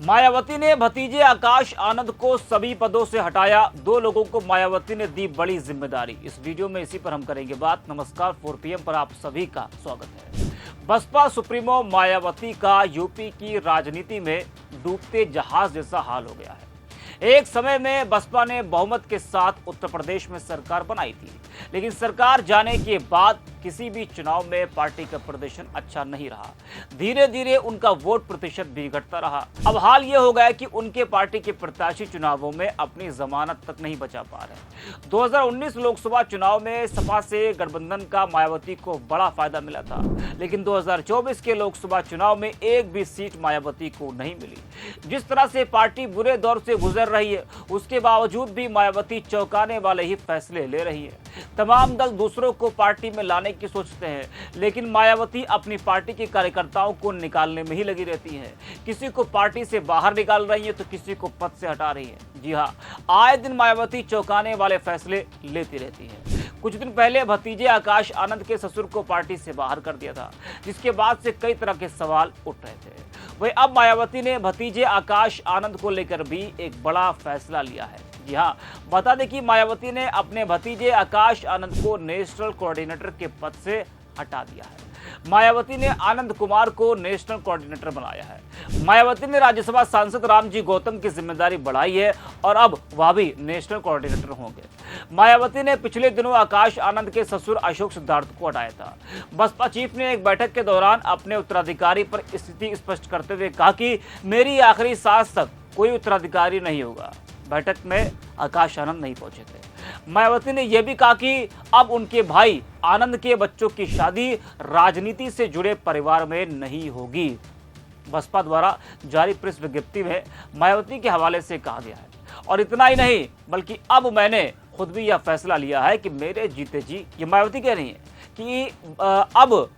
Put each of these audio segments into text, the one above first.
मायावती ने भतीजे आकाश आनंद को सभी पदों से हटाया। 2 लोगों को मायावती ने दी बड़ी जिम्मेदारी। इस वीडियो में इसी पर हम करेंगे बात। नमस्कार, 4 PM पर आप सभी का स्वागत है। बसपा सुप्रीमो मायावती का यूपी की राजनीति में डूबते जहाज जैसा हाल हो गया है। एक समय में बसपा ने बहुमत के साथ उत्तर प्रदेश में सरकार बनाई थी, लेकिन सरकार जाने के बाद किसी भी चुनाव में पार्टी का प्रदर्शन अच्छा नहीं रहा। धीरे धीरे उनका वोट प्रतिशत भी घटता रहा। अब हाल ये हो गया कि उनके पार्टी के प्रत्याशी चुनावों में अपनी जमानत तक नहीं बचा पा रहे। 2019 लोकसभा चुनाव में सपा से गठबंधन का मायावती को बड़ा फायदा मिला था, लेकिन 2024 के लोकसभा चुनाव में एक भी सीट मायावती को नहीं मिली। जिस तरह से पार्टी बुरे दौर से गुजर रही है, उसके बावजूद भी मायावती चौंकाने वाले ही फैसले ले रही है। तमाम दल दूसरों को पार्टी में लाने की सोचते हैं, लेकिन मायावती अपनी पार्टी के कार्यकर्ताओं को निकालने में ही लगी रहती है। किसी को पार्टी से बाहर निकाल रही है तो किसी को पद से हटा रही है। जी हाँ, आए दिन मायावती चौंकाने वाले फैसले लेती रहती है। कुछ दिन पहले भतीजे आकाश आनंद के ससुर को पार्टी से बाहर कर दिया था, जिसके बाद से कई तरह के सवाल उठ रहे थे। वही अब मायावती ने भतीजे आकाश आनंद को लेकर भी एक बड़ा फैसला लिया है। जी हाँ, बता दें कि मायावती ने अपने भतीजे आकाश आनंद को नेशनल कोऑर्डिनेटर के पद से हटा दिया है। मायावती ने आनंद कुमार को नेशनल कोऑर्डिनेटर बनाया है। मायावती ने राज्यसभा सांसद रामजी गौतम की जिम्मेदारी बढ़ाई है और अब वह भी नेशनल कोऑर्डिनेटर होंगे। मायावती ने पिछले दिनों आकाश आनंद के ससुर अशोक सिद्धार्थ को हटाया था। बसपा चीफ ने एक बैठक के दौरान अपने उत्तराधिकारी पर स्थिति स्पष्ट करते हुए कहा कि मेरी आखिरी सांस तक कोई उत्तराधिकारी नहीं होगा। बैठक में आकाश आनंद नहीं पहुंचे थे। मायावती ने यह भी कहा कि अब उनके भाई आनंद के बच्चों की शादी राजनीति से जुड़े परिवार में नहीं होगी। बसपा द्वारा जारी प्रेस विज्ञप्ति में मायावती के हवाले से कहा गया है। और इतना ही नहीं, बल्कि अब मैंने खुद भी यह फैसला लिया है कि मेरे जीते जी, ये मायावती कह रही है कि अब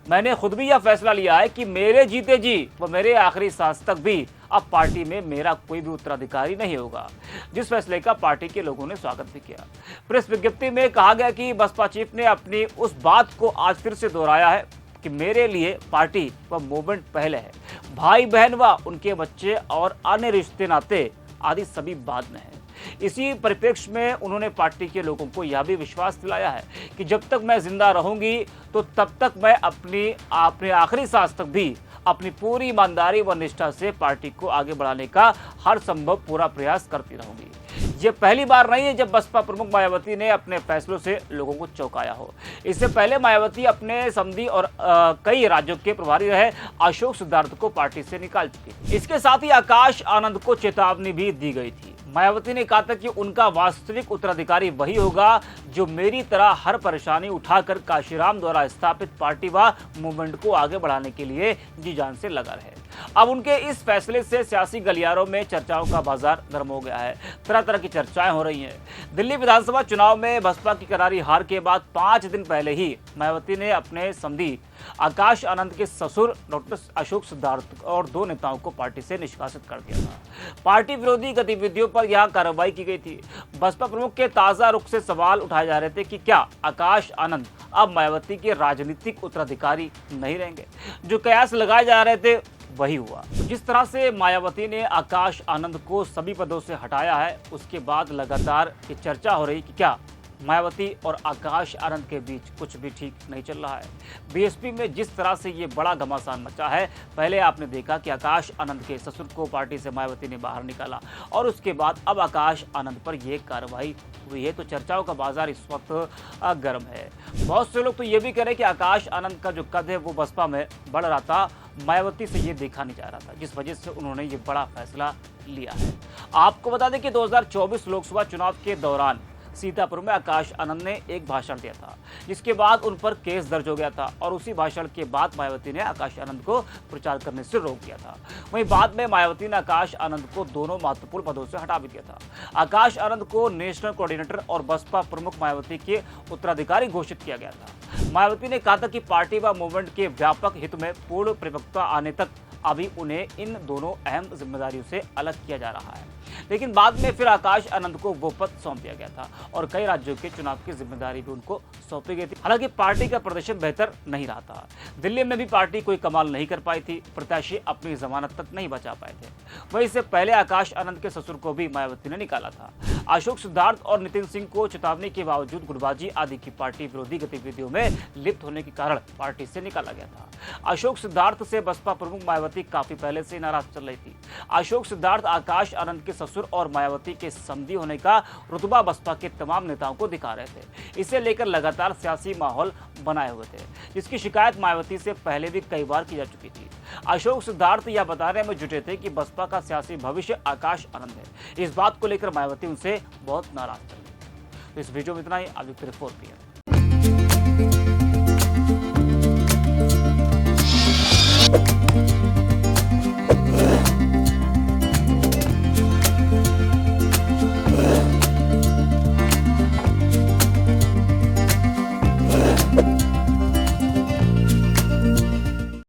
मैंने खुद भी यह फैसला लिया है कि मेरे जीते जी व मेरे आखिरी सांस तक भी अब पार्टी में मेरा कोई भी उत्तराधिकारी नहीं होगा। जिस फैसले का पार्टी के लोगों ने स्वागत भी किया। प्रेस विज्ञप्ति में कहा गया कि बसपा चीफ ने अपनी उस बात को आज फिर से दोहराया है कि मेरे लिए पार्टी व मूवमेंट पहले है, भाई बहन व उनके बच्चे और अन्य रिश्ते नाते आदि सभी बाद में है। इसी परिप्रेक्ष्य में उन्होंने पार्टी के लोगों को यह भी विश्वास दिलाया है कि जब तक मैं जिंदा रहूंगी तो तब तक मैं अपने आखिरी सांस तक भी अपनी पूरी ईमानदारी व निष्ठा से पार्टी को आगे बढ़ाने का हर संभव पूरा प्रयास करती रहूंगी। ये पहली बार नहीं है जब बसपा प्रमुख मायावती ने अपने फैसलों से लोगों को चौंकाया हो। इससे पहले मायावती अपने समधी और कई राज्यों के प्रभारी रहे अशोक सिद्धार्थ को पार्टी से निकाल चुकी। इसके साथ ही आकाश आनंद को चेतावनी भी दी गई थी। मायावती ने कहा था कि उनका वास्तविक उत्तराधिकारी वही होगा जो मेरी तरह हर परेशानी उठाकर काशीराम द्वारा स्थापित पार्टी व मूवमेंट को आगे बढ़ाने के लिए जी जान से लगा रहे। अब उनके इस फैसले से सियासी गलियारों में चर्चाओं का बाजार गर्म हो गया है। तरह तरह की चर्चाएं हो रही हैं। दिल्ली विधानसभा चुनाव में बसपा की करारी हार के बाद 5 दिन पहले ही मायावती ने अपने समधी आकाश आनंद के ससुर डॉक्टर अशोक सिद्धार्थ और 2 नेताओं को पार्टी से निष्कासित कर दिया था। पार्टी विरोधी गतिविधियों पर यह कार्रवाई की गई थी। बसपा प्रमुख के ताजा रुख से सवाल उठाए जा रहे थे कि क्या आकाश आनंद अब मायावती के राजनीतिक उत्तराधिकारी नहीं रहेंगे। जो कयास लगाए जा रहे थे वही हुआ। जिस तरह से मायावती ने आकाश आनंद को सभी पदों से हटाया है, उसके बाद लगातार ये चर्चा हो रही कि क्या मायावती और आकाश आनंद के बीच कुछ भी ठीक नहीं चल रहा है। बीएसपी में जिस तरह से ये बड़ा घमासान मचा है, पहले आपने देखा कि आकाश आनंद के ससुर को पार्टी से मायावती ने बाहर निकाला और उसके बाद अब आकाश आनंद पर यह कार्रवाई हुई है। तो चर्चाओं का बाजार इस वक्त गर्म है। बहुत से लोग तो ये भी कह रहे हैं कि आकाश आनंद का जो कद है वो बसपा में बढ़ रहा था, मायावती से ये देखा नहीं जा रहा था, जिस वजह से उन्होंने ये बड़ा फैसला लिया है। आपको बता दें कि 2024 लोकसभा चुनाव के दौरान सीतापुर में आकाश आनंद ने एक भाषण दिया था, जिसके बाद उन पर केस दर्ज हो गया था और उसी भाषण के बाद मायावती ने आकाश आनंद को प्रचार करने से रोक दिया था। वहीं बाद में मायावती ने आकाश आनंद को दोनों महत्वपूर्ण पदों से हटा भी दिया था। आकाश आनंद को नेशनल कोऑर्डिनेटर और बसपा प्रमुख मायावती के उत्तराधिकारी घोषित किया गया था। मायावती ने कहा था कि पार्टी व मूवमेंट के व्यापक हित में पूर्ण परिपक्वता आने तक अभी उन्हें इन दोनों अहम जिम्मेदारियों से अलग किया जा रहा है। लेकिन बाद में फिर आकाश आनंद को वो पद सौंप दिया गया था और कई राज्यों के चुनाव की जिम्मेदारी भी उनको सौंपी गई थी। हालांकि पार्टी का प्रदर्शन बेहतर नहीं रहा था। दिल्ली में भी पार्टी कोई कमाल नहीं कर पाई थी, प्रत्याशी अपनी जमानत तक नहीं बचा पाए थे। वहीं इससे पहले आकाश आनंद के ससुर को भी मायावती ने निकाला था। अशोक सिद्धार्थ और नितिन सिंह को चेतावनी के बावजूद गुटबाजी आदि की पार्टी विरोधी गतिविधियों में लिप्त होने के कारण पार्टी से निकाला गया था। अशोक सिद्धार्थ से बसपा प्रमुख मायावती काफी पहले से नाराज चल रही थी। अशोक सिद्धार्थ आकाश आनंद के ससुर और मायावती के समधी होने का रुतबा बसपा के तमाम नेताओं को दिखा रहे थे। इसे लेकर लगातार सियासी माहौल बनाए हुए थे, जिसकी शिकायत मायावती से पहले भी कई बार की जा चुकी थी। अशोक सिद्धार्थ यह बताने में जुटे थे कि बसपा का सियासी भविष्य आकाश आनंद है। इस बात को लेकर मायावती उनसे बहुत नाराज चल रही है। तो इस वीडियो में इतना ही। आज 4 PM